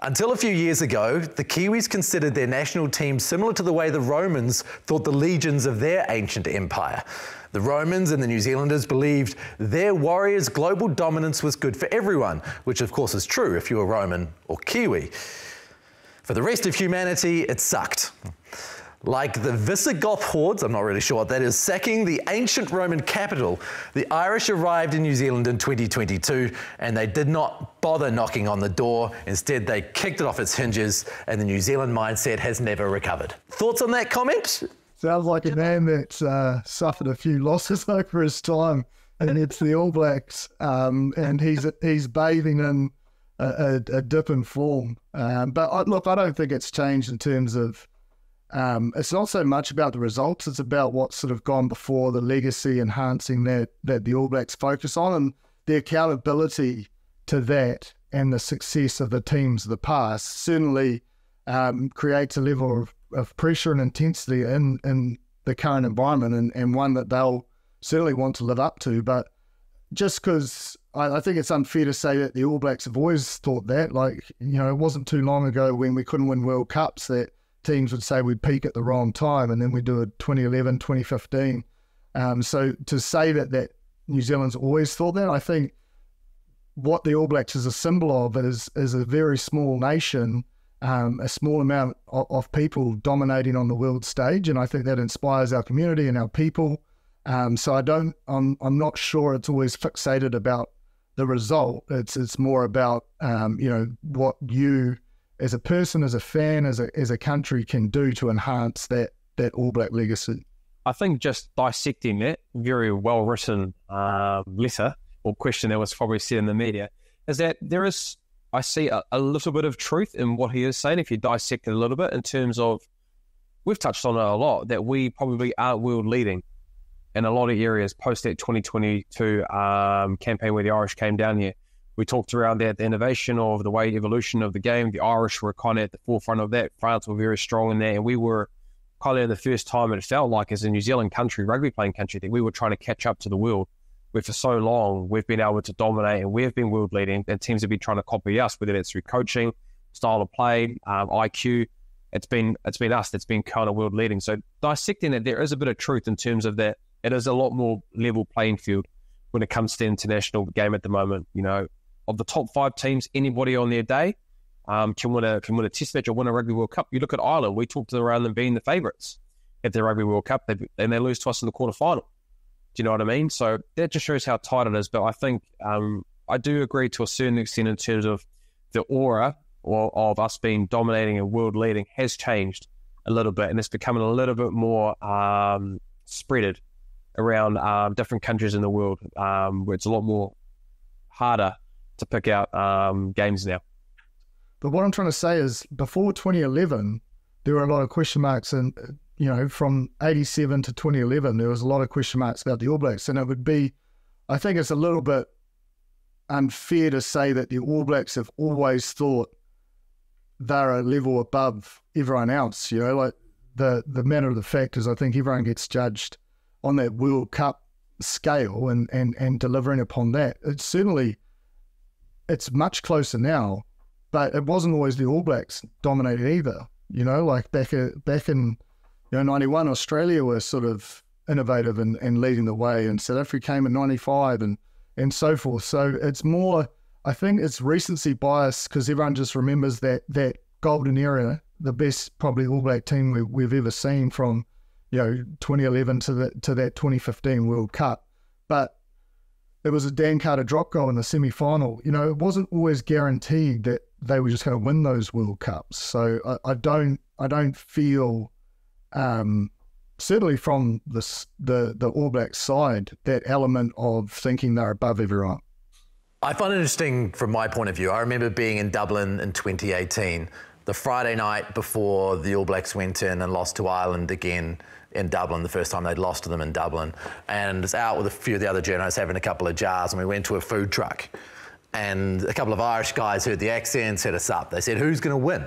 Until a few years ago, the Kiwis considered their national team similar to the way the Romans thought the legions of their ancient empire. The Romans and the New Zealanders believed their warriors' global dominance was good for everyone, which of course is true if you were Roman or Kiwi. For the rest of humanity, it sucked. Like the Visigoth hordes, I'm not really sure what that is, sacking the ancient Roman capital, the Irish arrived in New Zealand in 2022 and they did not bother knocking on the door. Instead, they kicked it off its hinges and the New Zealand mindset has never recovered. Thoughts on that comment? Sounds like a man that's suffered a few losses over his time, and it's the All Blacks, and he's bathing in a dip in form. But I don't think it's changed in terms of it's not so much about the results; it's about what's sort of gone before, the legacy enhancing that the All Blacks focus on, and the accountability to that, and the success of the teams of the past certainly creates a level of pressure and intensity in the current environment, and one that they'll certainly want to live up to. But just because I think it's unfair to say that the All Blacks have always thought that, like, you know, it wasn't too long ago when we couldn't win World Cups that teams would say we'd peak at the wrong time, and then we do it 2011, 2015. So to say that New Zealand's always thought that, I think what the All Blacks is a symbol of is a very small nation, a small amount of people dominating on the world stage, and I think that inspires our community and our people. So I'm not sure it's always fixated about the result. It's more about what you as a person, as a fan, as a country can do to enhance that All Black legacy. I think just dissecting that very well written letter or question that was probably said in the media is that I see a little bit of truth in what he is saying if you dissect it a little bit, in terms of, we've touched on it a lot, that we probably aren't world leading in a lot of areas post that 2022 campaign where the Irish came down here. We talked around that, the innovation of the way evolution of the game. The Irish were kind of at the forefront of that. France were very strong in that, and we were kind of the first time it felt like, as a New Zealand country, rugby playing country, that we were trying to catch up to the world, where for so long we've been able to dominate and we've been world leading, and teams have been trying to copy us, whether it's through coaching, style of play, IQ. It's been us that's been kind of world leading. So dissecting it, there is a bit of truth in terms of that. It is a lot more level playing field when it comes to the international game at the moment. You know, of the top 5 teams, anybody on their day can win a test match or win a Rugby World Cup. You look at Ireland, we talked around them being the favourites at the Rugby World Cup, and they lose to us in the quarterfinal. Do you know what I mean? So that just shows how tight it is. But I think I do agree to a certain extent in terms of the aura of us being dominating and world leading has changed a little bit, and it's becoming a little bit more spreaded around different countries in the world, where it's a lot more harder to pick out games now. But what I'm trying to say is, before 2011, there were a lot of question marks, and from 87 to 2011, there was a lot of question marks about the All Blacks, and I think it's a little bit unfair to say that the All Blacks have always thought they're a level above everyone else. Like the matter of the fact is, I think everyone gets judged on that World Cup scale and delivering upon that. It's much closer now, but it wasn't always the All Blacks dominated either. Like back in 91, Australia were sort of innovative and leading the way, and South Africa came in 95 and so forth. So it's more, I think it's recency bias, because everyone just remembers that golden era, the best probably All Black team we've ever seen from 2011 to that 2015 World Cup. But it was a Dan Carter drop goal in the semi-final. It wasn't always guaranteed that they were just going to win those World Cups. So I don't feel certainly from the All Blacks side, that element of thinking they're above everyone. I find it interesting from my point of view. I remember being in Dublin in 2018, the Friday night before the All Blacks went in and lost to Ireland again in Dublin, the first time they'd lost to them in Dublin. And was out with a few of the other journalists having a couple of jars, and we went to a food truck. And a couple of Irish guys heard the accents, hit us up. They said, "Who's going to win?"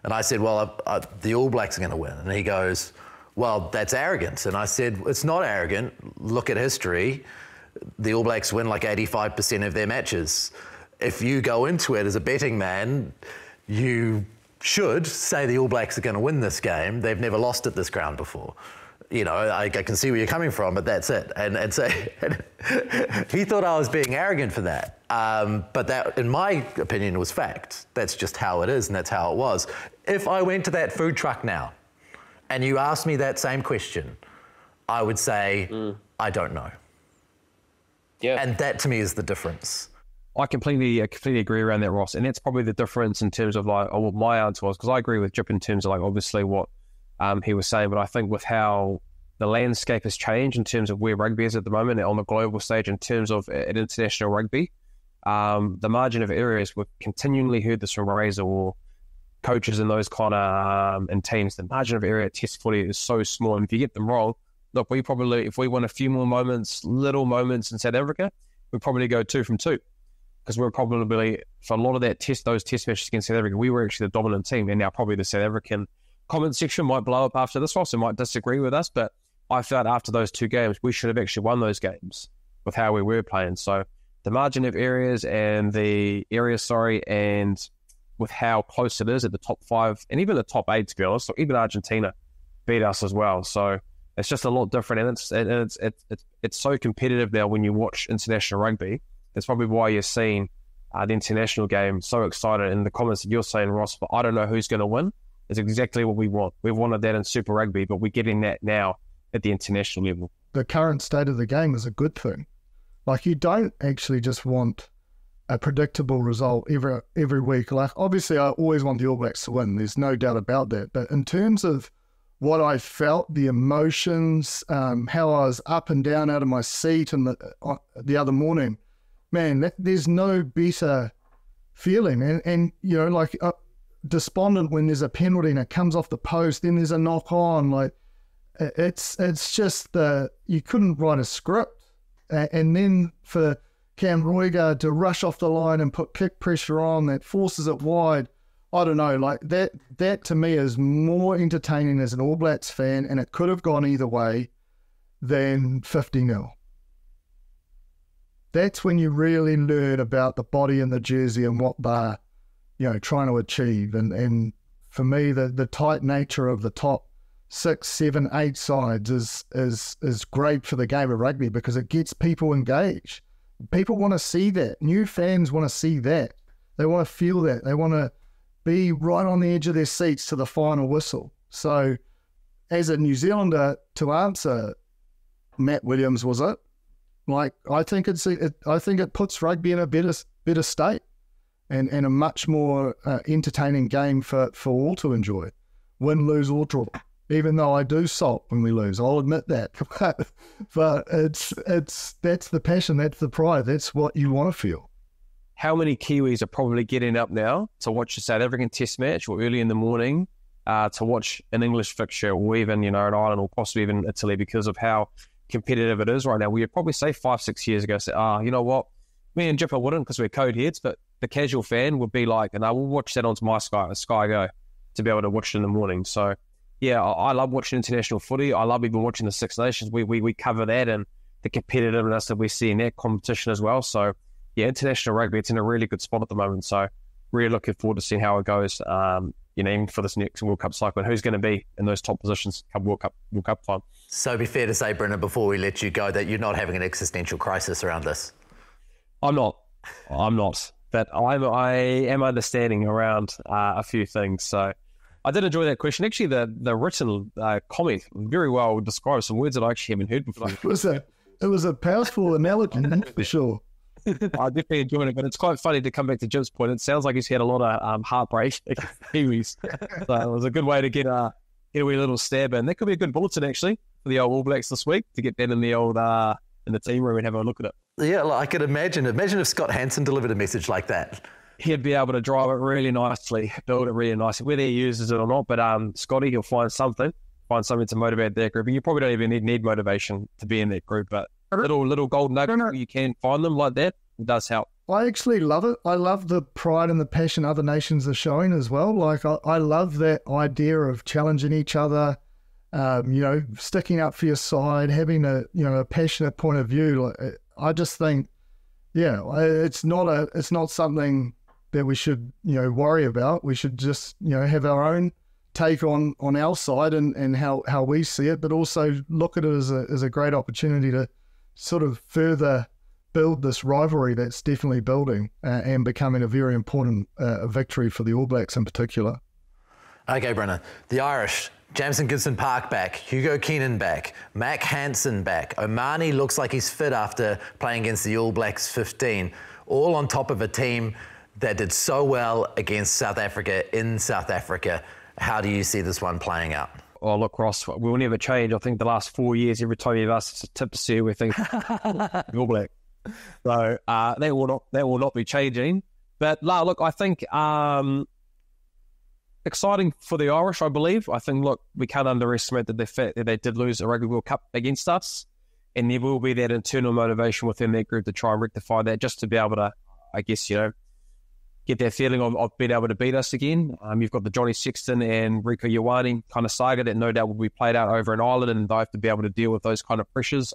And I said, "Well, the All Blacks are going to win." And he goes, "Well, that's arrogant." And I said, "It's not arrogant. Look at history. The All Blacks win like 85% of their matches. If you go into it as a betting man, you should say the All Blacks are going to win this game. They've never lost at this ground before. You know, I can see where you're coming from, but that's it." And so he thought I was being arrogant for that. But that, in my opinion, was fact. That's just how it is, and that's how it was. If I went to that food truck now and you asked me that same question, I would say, I don't know. Yeah. And that, to me, is the difference. I completely agree around that, Ross. And that's probably the difference in terms of like what my answer was, because I agree with Jip in terms of like obviously what he was saying, but I think with how the landscape has changed in terms of where rugby is at the moment on the global stage in terms of an international rugby, the margin of errors, we've continually heard this from Razor or coaches and those kind of and teams, the margin of error at test footy is so small. And if you get them wrong, look, we probably, if we win a few more moments, little moments in South Africa, we'd probably go 2 from 2. Because we're probably, for a lot of those test matches against South Africa, we were actually the dominant team. And now probably the South African comment section might blow up after this, also might disagree with us. But I felt after those 2 games, we should have actually won those games with how we were playing. So the margin of areas and with how close it is at the top 5 and even the top 8, to be honest, or even Argentina beat us as well. So it's just a lot different. And it's so competitive now when you watch international rugby. That's probably why you're seeing the international game so excited. In the comments that you're saying, Ross, but I don't know who's going to win, is exactly what we want. We've wanted that in Super Rugby, but we're getting that now at the international level. The current state of the game is a good thing. Like, you don't actually just want a predictable result every week. Like, obviously, I always want the All Blacks to win. There's no doubt about that. But in terms of what I felt, the emotions, how I was up and down out of my seat and the other morning, man, there's no better feeling. And you know, like despondent when there's a penalty and it comes off the post, then there's a knock on. Like, it's just you couldn't write a script. And then for Cam Roigard to rush off the line and put kick pressure on that forces it wide, I don't know, like that to me is more entertaining as an All Blacks fan, and it could have gone either way than 50-0. That's when you really learn about the body and the jersey and what they're, you know, trying to achieve. And for me, the tight nature of the top 6, 7, 8 sides is great for the game of rugby because it gets people engaged. People want to see that. New fans want to see that. They want to feel that. They want to be right on the edge of their seats to the final whistle. So as a New Zealander, to answer Matt Williams, was it? Like, I think it puts rugby in a better state and a much more entertaining game for all to enjoy. Win, lose, or draw. Even though I do sulk when we lose, I'll admit that. But that's the passion, that's the pride, that's what you want to feel. How many Kiwis are probably getting up now to watch a South African Test match or early in the morning to watch an English fixture or even, an Ireland or possibly even Italy because of how competitive it is right now? We'd probably say 5-6 years ago, say, you know what, me and Jipper wouldn't because we're code heads, but the casual fan would be like, and I will watch that onto my Sky Go to be able to watch it in the morning. So yeah, I love watching international footy. I love even watching the Six Nations. We cover that and the competitiveness that we see in that competition as well. So yeah, international rugby, it's in a really good spot at the moment. So really looking forward to seeing how it goes, even for this next World Cup cycle and who's going to be in those top positions come World Cup time. So it'd be fair to say, Brendan, before we let you go, that you're not having an existential crisis around this. I'm not. But I am understanding around a few things. So I did enjoy that question. Actually, the written comment very well describes some words that I actually haven't heard before. It was a powerful analogy, for sure. I definitely enjoyed it, but it's quite funny to come back to Jim's point. It sounds like he's had a lot of heartbreak against Kiwis. So it was a good way to get get a wee little stab in. That could be a good bulletin, actually, for the old All Blacks this week, to get that in the old in the team room and have a look at it. Yeah, I could imagine. Imagine if Scott Hansen delivered a message like that. He'd be able to drive it really nicely, build it really nicely, whether he uses it or not. But Scotty, he'll find something to motivate that group. And you probably don't even need motivation to be in that group, but little gold nugget, you can find them like that. It does help. I actually love it. I love the pride and the passion other nations are showing as well. Like I love that idea of challenging each other, sticking up for your side, having a passionate point of view. Like, I just think, it's not something that we should worry about. We should just have our own take on our side and how we see it, but also look at it as a great opportunity to sort of further build this rivalry that's definitely building and becoming a very important victory for the All Blacks in particular. Okay, Brennan. The Irish, Jamison Gibson-Park back, Hugo Keenan back, Mac Hansen back, Omani looks like he's fit after playing against the All Blacks 15, all on top of a team that did so well against South Africa in South Africa. How do you see this one playing out? Oh, look, Ross, we'll never change. I think the last 4 years, every time you've asked us a tip to see who we think All Black. So that will not be changing. But look, I think exciting for the Irish, I believe. I think, look, we can't underestimate the fact that they did lose a Rugby World Cup against us, and there will be that internal motivation within that group to try and rectify that, just to be able to, I guess, get that feeling of being able to beat us again. You've got the Johnny Sexton and Rieko Ioane kind of saga that no doubt will be played out over in Ireland, and they have to be able to deal with those kind of pressures.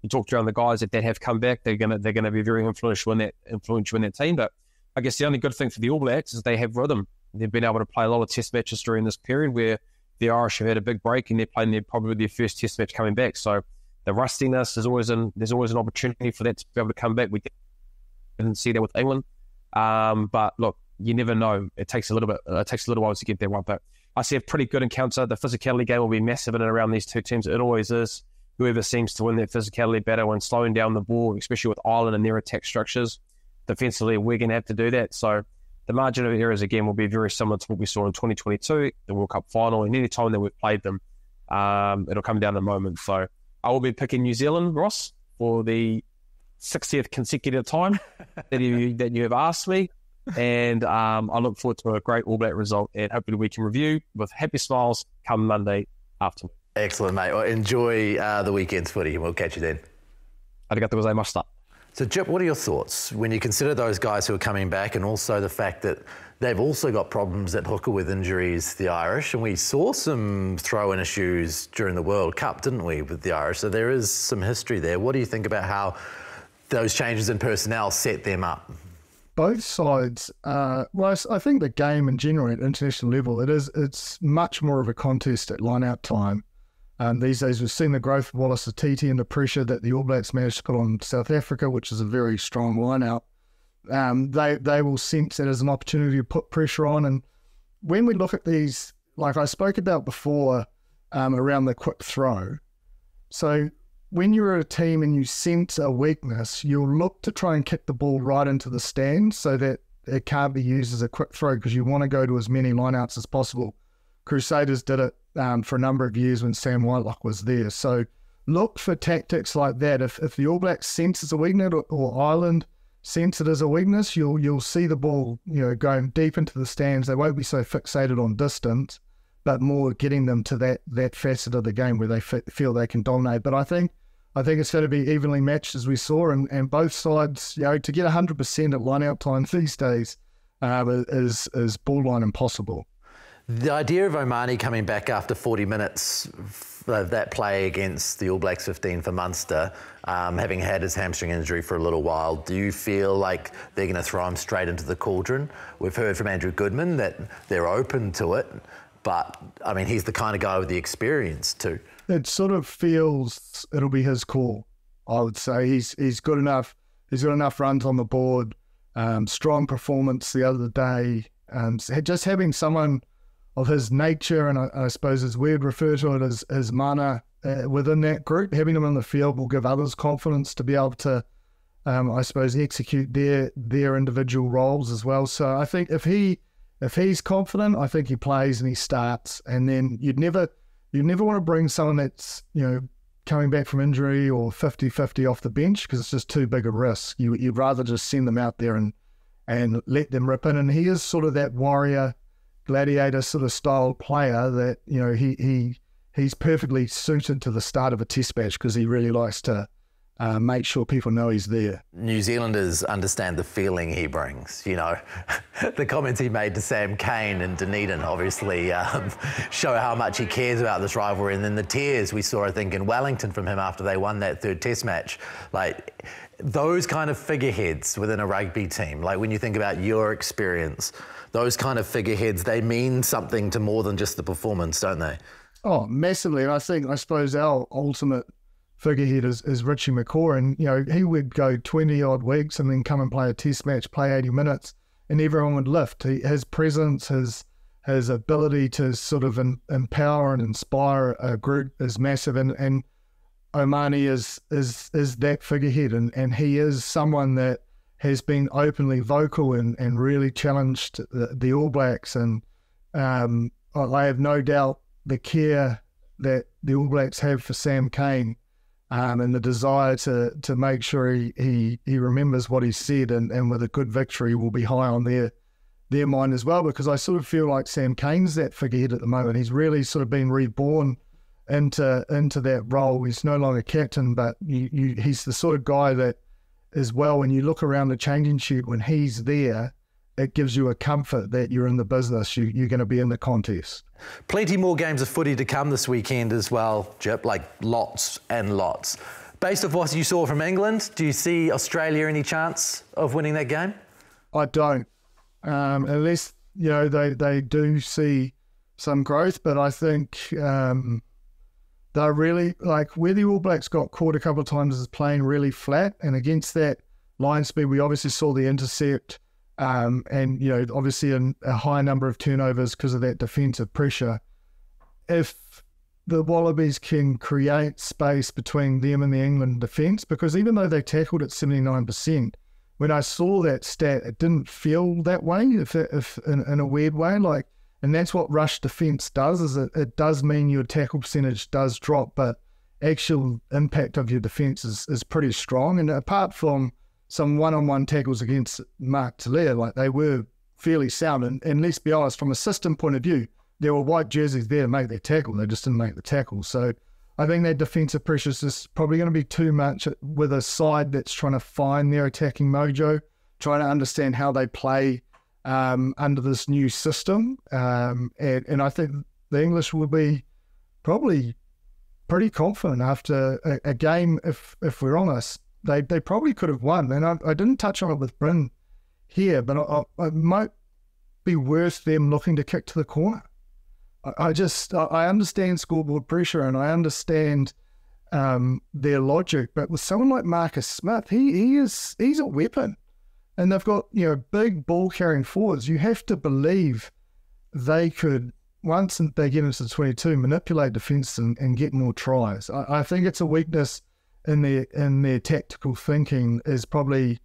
You talk around the guys that have come back; they're gonna be very influential in that team. But I guess the only good thing for the All Blacks is they have rhythm. They've been able to play a lot of Test matches during this period where the Irish have had a big break, and they're playing probably their first Test match coming back. So the rustiness there's always an opportunity for that to be able to come back. We didn't see that with England. But look, you never know. It takes a little while to get there one. But I see a pretty good encounter. The physicality game will be massive in and around these two teams. It always is. Whoever seems to win that physicality battle and slowing down the ball, especially with Ireland and their attack structures, defensively, we're going to have to do that. So the margin of errors again will be very similar to what we saw in 2022, the World Cup final, and any time that we've played them, it'll come down to a moment. So I will be picking New Zealand, Ross, for the 60th consecutive time that you have asked me, and I look forward to a great All Black result, and hopefully we can review with happy smiles come Monday afternoon. Excellent, mate. Well, enjoy the weekend's footy, and we'll catch you then. Arigatou gozaimashita. So, Jip, what are your thoughts when you consider those guys who are coming back, and also the fact that they've also got problems at hooker with injuries, the Irish, and we saw some throw-in issues during the World Cup, didn't we, with the Irish? So there is some history there. What do you think about how those changes in personnel set them up? Both sides, I think the game in general at international level, it's much more of a contest at line-out time. These days we've seen the growth of Wallace Atiti and the pressure that the All Blacks managed to put on South Africa, which is a very strong line-out. They will sense it as an opportunity to put pressure on. And when we look at these, like I spoke about before, around the quick throw, so when you're a team and you sense a weakness, you'll look to try and kick the ball right into the stand so that it can't be used as a quick throw, because you want to go to as many lineouts as possible. Crusaders did it for a number of years when Sam Whitelock was there. So look for tactics like that. If the All Blacks sense it's a weakness, or Ireland sense it as a weakness, you'll see the ball going deep into the stands. They won't be so fixated on distance, but more getting them to that facet of the game where they feel they can dominate. But I think it's going to be evenly matched, as we saw, and both sides, to get 100% at line-out time these days is borderline impossible. The idea of Omani coming back after 40 minutes of that play against the All Blacks 15 for Munster, having had his hamstring injury for a little while, do you feel like they're going to throw him straight into the cauldron? We've heard from Andrew Goodman that they're open to it, but, I mean, he's the kind of guy with the experience too. It sort of feels it'll be his call, I would say. He's good enough. He's got enough runs on the board, strong performance the other day. Just having someone of his nature, and I suppose as we'd refer to it as mana within that group, having him in the field will give others confidence to be able to, I suppose, execute their individual roles as well. So I think if he if he's confident, I think he plays and he starts. And then you'd never want to bring someone that's, coming back from injury or 50-50 off the bench, because it's just too big a risk. You'd rather just send them out there and let them rip in. And he is sort of that warrior, gladiator sort of style player that, he's perfectly suited to the start of a test match, because he really likes to make sure people know he's there. New Zealanders understand the feeling he brings. The comments he made to Sam Cane and Dunedin obviously show how much he cares about this rivalry. And then the tears we saw, I think, in Wellington from him after they won that third test match. Like, those kind of figureheads within a rugby team, like when you think about your experience, those kind of figureheads, they mean something to more than just the performance, don't they? Oh, massively. And I suppose our ultimate figurehead is Richie McCaw, and he would go 20 odd weeks and then come and play a test match, play 80 minutes, and everyone would lift. His presence, his ability to sort of empower and inspire a group is massive, and Omani is that figurehead, and he is someone that has been openly vocal and really challenged the All Blacks, and I have no doubt the care that the All Blacks have for Sam Cane, and the desire to make sure he remembers what he said, and with a good victory will be high on their mind as well, because I sort of feel like Sam Cane's that figurehead at the moment. He's really sort of been reborn into that role. He's no longer captain, but he's the sort of guy that, as well, when you look around the changing shed, when he's there, it gives you a comfort that you're in the business, you're going to be in the contest. Plenty more games of footy to come this weekend as well, Jip, like lots and lots. Based off what you saw from England, do you see Australia any chance of winning that game? I don't, unless they do see some growth, but I think they're really, like, where the All Blacks got caught a couple of times is playing really flat, and against that line speed we obviously saw the intercept, and obviously a high number of turnovers because of that defensive pressure. If the Wallabies can create space between them and the England defence, because even though they tackled at 79%, when I saw that stat, it didn't feel that way, if in a weird way, like, and that's what rush defence does, is it does mean your tackle percentage does drop, but actual impact of your defence is pretty strong. And apart from some one-on-one tackles against Mark Talia, like, they were fairly sound. And let's be honest, from a system point of view, there were white jerseys there to make their tackle. They just didn't make the tackle. So I think that defensive pressure is just probably going to be too much with a side that's trying to find their attacking mojo, trying to understand how they play under this new system. And I think the English will be probably pretty confident after a game, if we're honest. They probably could have won. And I didn't touch on it with Bryn here, but it might be worth them looking to kick to the corner. I understand scoreboard pressure, and I understand their logic, but with someone like Marcus Smith, he's a weapon, and they've got big ball carrying forwards. You have to believe they could, once they get into the 22, manipulate defence and get more tries. I think it's a weakness in their tactical thinking, is probably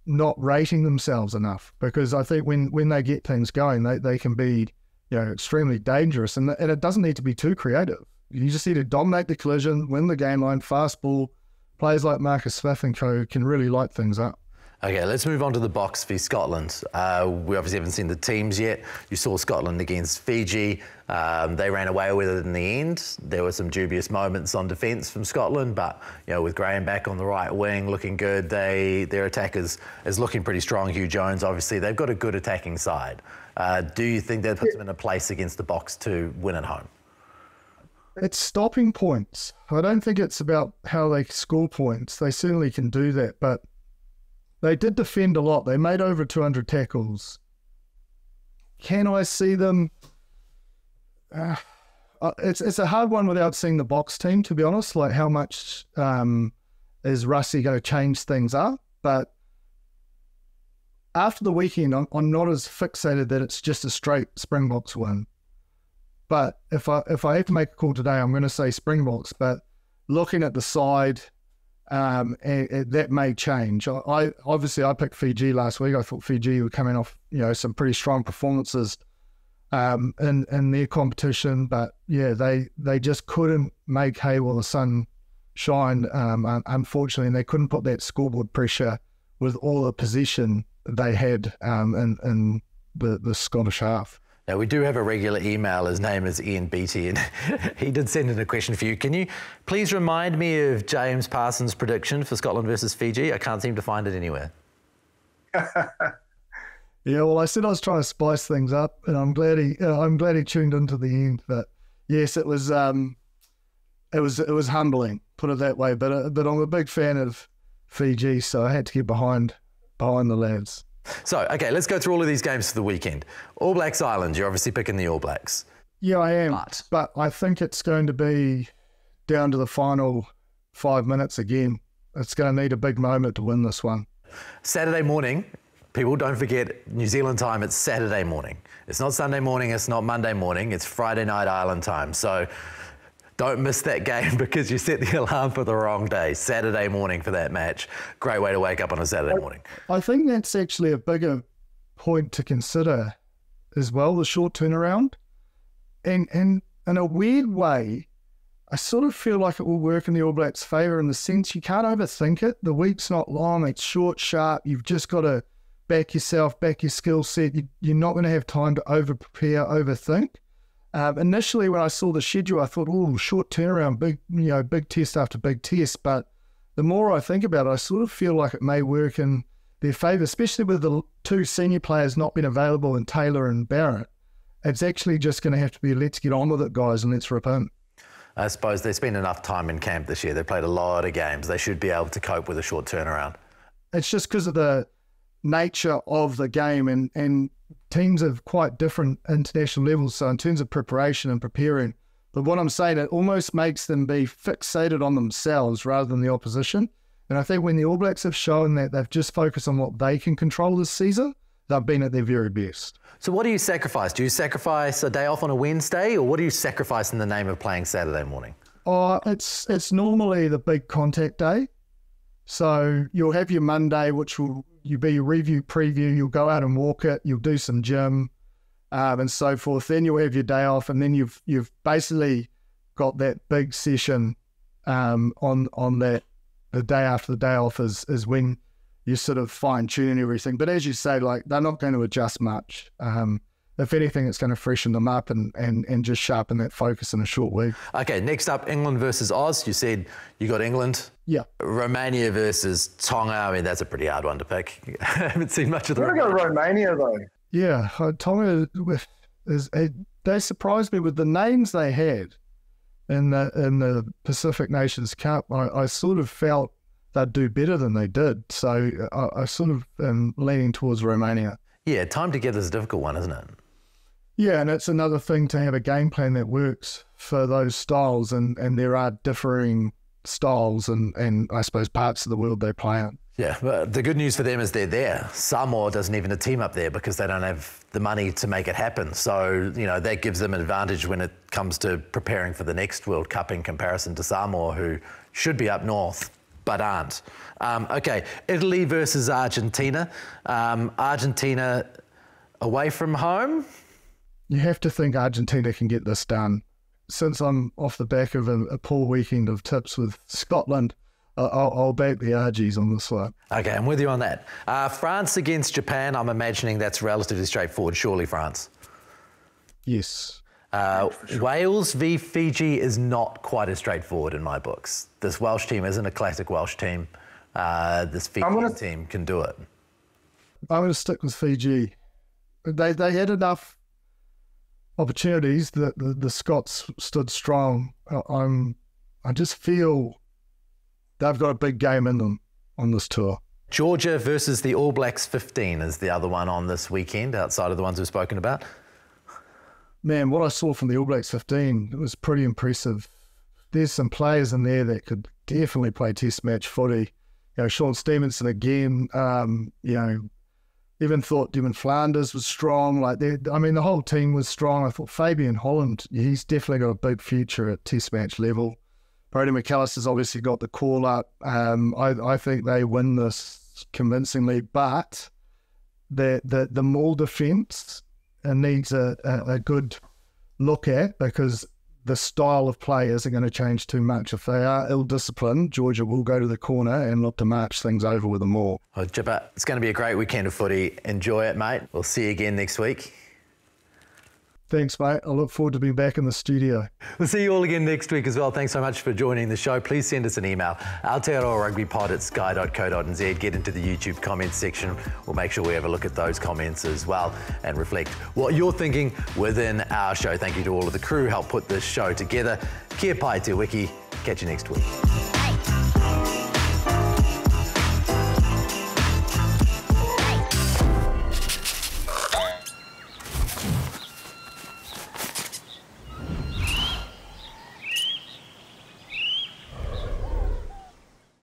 not rating themselves enough, because I think when they get things going, they can be extremely dangerous, and it doesn't need to be too creative. You just need to dominate the collision, win the game line, fast ball. Players like Marcus Smith and co can really light things up. Okay, let's move on to the Box v Scotland. We obviously haven't seen the teams yet. You saw Scotland against Fiji. They ran away with it in the end. There were some dubious moments on defence from Scotland, but with Graham back on the right wing, looking good, their attack is looking pretty strong. Hugh Jones, obviously, they've got a good attacking side. Do you think that puts them in a place against the Box to win at home? It's stopping points. I don't think it's about how they score points. They certainly can do that, but they did defend a lot. They made over 200 tackles. Can I see them? It's a hard one without seeing the Box team, to be honest. Like, how much is Rusty going to change things up? But after the weekend, I'm not as fixated that it's just a straight Springboks win. But if I have to make a call today, I'm going to say Springboks. But looking at the side, and that may change. I picked Fiji last week. I thought Fiji were coming off, some pretty strong performances in their competition, but yeah, they just couldn't make hay while the sun shined, unfortunately, and they couldn't put that scoreboard pressure with all the possession they had in the Scottish half. Now, we do have a regular email. His name is Ian Beattie, and he did send in a question for you. Can you please remind me of James Parsons' prediction for Scotland versus Fiji? I can't seem to find it anywhere. Yeah, well, I said I was trying to spice things up, and I'm glad he tuned into the end. But yes, it was humbling, put it that way. But I'm a big fan of Fiji, so I had to get behind the lads. So, okay, let's go through all of these games for the weekend. All Blacks Island, you're obviously picking the All Blacks. Yeah, I am. But I think it's going to be down to the final 5 minutes again. It's going to need a big moment to win this one. Saturday morning, people don't forget New Zealand time, it's Saturday morning. It's not Sunday morning, it's not Monday morning, it's Friday night Island time. So don't miss that game because you set the alarm for the wrong day. Saturday morning for that match. Great way to wake up on a Saturday morning. I think that's actually a bigger point to consider as well, the short turnaround. And in a weird way, I sort of feel like it will work in the All Blacks' favour in the sense you can't overthink it. The week's not long, it's short, sharp. You've just got to back yourself, back your skill set. You're not going to have time to over-prepare, overthink. Initially, when I saw the schedule, I thought, oh, short turnaround, big test after big test. But the more I think about it, I sort of feel like it may work in their favour, especially with the two senior players not being available in Taylor and Barrett. It's actually just going to have to be, let's get on with it, guys, and let's rip in. I suppose they spent enough time in camp this year. They played a lot of games. They should be able to cope with a short turnaround. It's just because of the nature of the game, and teams of quite different international levels, so in terms of preparation and preparing. But what I'm saying, it almost makes them be fixated on themselves rather than the opposition. And I think when the All Blacks have shown that they've just focused on what they can control this season, they've been at their very best. So what do you sacrifice? Do you sacrifice a day off on a Wednesday, or what do you sacrifice in the name of playing Saturday morning? It's normally the big contact day. So you'll have your Monday, which will be your review, preview. You'll go out and walk it. You'll do some gym and so forth. Then you'll have your day off, and then you've basically got that big session on that. The day after the day off is when you sort of fine tune everything. But as you say, like, they're not going to adjust much. If anything, it's going to freshen them up and just sharpen that focus in a short week. Okay, next up, England versus Oz. You said you got England. Yeah. Romania versus Tonga. I mean, that's a pretty hard one to pick. I haven't seen much of the. I'm going to go Romania, though. Yeah, Tonga, they surprised me with the names they had in the Pacific Nations Cup. I sort of felt they'd do better than they did. So I sort of am leaning towards Romania. Yeah, time together is a difficult one, isn't it? Yeah, and it's another thing to have a game plan that works for those styles, and there are differing styles and I suppose parts of the world they play in. Yeah, but the good news for them is they're there. Samoa doesn't even a team up there because they don't have the money to make it happen. So, that gives them an advantage when it comes to preparing for the next World Cup in comparison to Samoa, who should be up north but aren't. Okay, Italy versus Argentina. Argentina away from home? You have to think Argentina can get this done. Since I'm off the back of a poor weekend of tips with Scotland, I'll back the Argies on this one. Okay, I'm with you on that. France against Japan, I'm imagining that's relatively straightforward. Surely France? Yes. Sure. Wales v Fiji is not quite as straightforward in my books. This Welsh team isn't a classic Welsh team. This Fiji team can do it. I'm going to stick with Fiji. They had enough opportunities that the Scots stood strong. I just feel they've got a big game in them on this tour. Georgia versus the All Blacks 15 is the other one on this weekend, outside of the ones we've spoken about. Man, what I saw from the All Blacks 15, it was pretty impressive. There's some players in there that could definitely play test match footy. Sean Stevenson again, even thought Devin Flanders was strong. The whole team was strong. I thought Fabian Holland, he's definitely got a big future at test match level. Brodie McAllister's obviously got the call up. I think they win this convincingly, but the Maul defence needs a good look at, because the style of play isn't going to change too much. If they are ill-disciplined, Georgia will go to the corner and look to march things over with them all. Well, Jipper, it's going to be a great weekend of footy. Enjoy it, mate. We'll see you again next week. Thanks, mate. I look forward to being back in the studio. We'll see you all again next week as well. Thanks so much for joining the show. Please send us an email, Aotearoa rugbypod@sky.co.nz. Get into the YouTube comments section. We'll make sure we have a look at those comments as well and reflect what you're thinking within our show. Thank you to all of the crew who helped put this show together. Kia pai te wiki. Catch you next week.